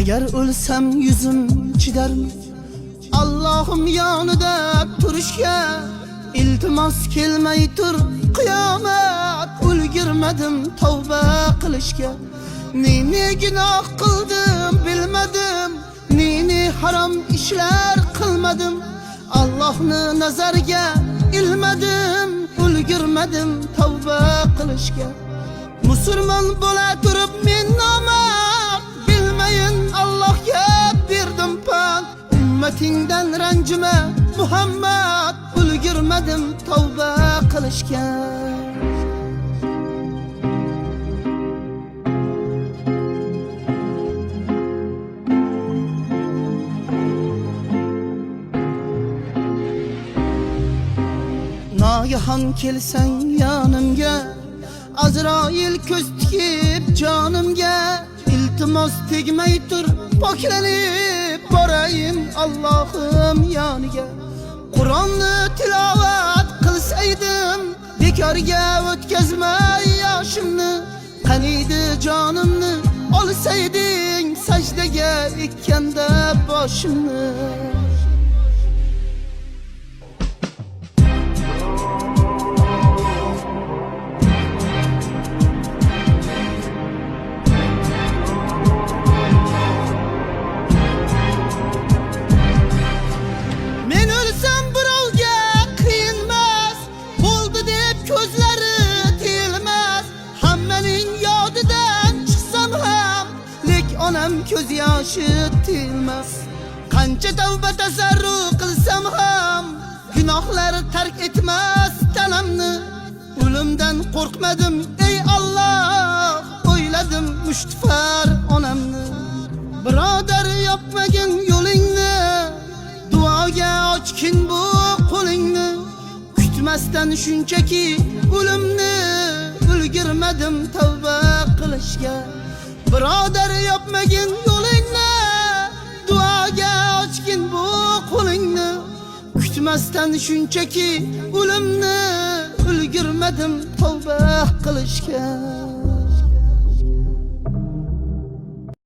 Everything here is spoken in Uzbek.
Agar o'lsam yuzim chidarmi? Allohim yonida turishga iltimos kelmay tur qiyomat. Ulgurmadim tavba qilishga. Neni gunoh qildim bilmadim, neni harom ishlar qilmadim. Allohni nazariga ilmadim, ulgurmadim tavba qilishga. Musulmon bo'la turib men nomard, bilmayin Allohga berdim pand. Ummatingdan ranjima Muhammad, ulgurmadim tavba qilishga. Nagahon kelsang yonimga, Azroil ko'z tikib jonimga. Iltimos tegmay tur, poklanib borayin Allohim yoniga. Qur'onni tilovat qilsaydim, bekorga o'tkazmay yoshimni. Qaniydi jonimni olsayding, sajdaga ekkanda boshimni. Onam ko'z yoshi tilmas. Qancha tavba tasarru qilsam ham gunohlar tark etmas tanamni. O'limdan qo'rqmadim ey Alloh, o'yladim mushtfar onamni. Birodar yopmagin yo'lingni, duoga ochgin bu qo'lingni. Kutmasdan shunchaki o'limni, ulgurmadim tavba qilishga. Birodar yopmagin yo'lingni, duoga ochgin bu qo'lingni. Kutmasdan shunchaki o'limni, ulgurmadim tavba qilishga.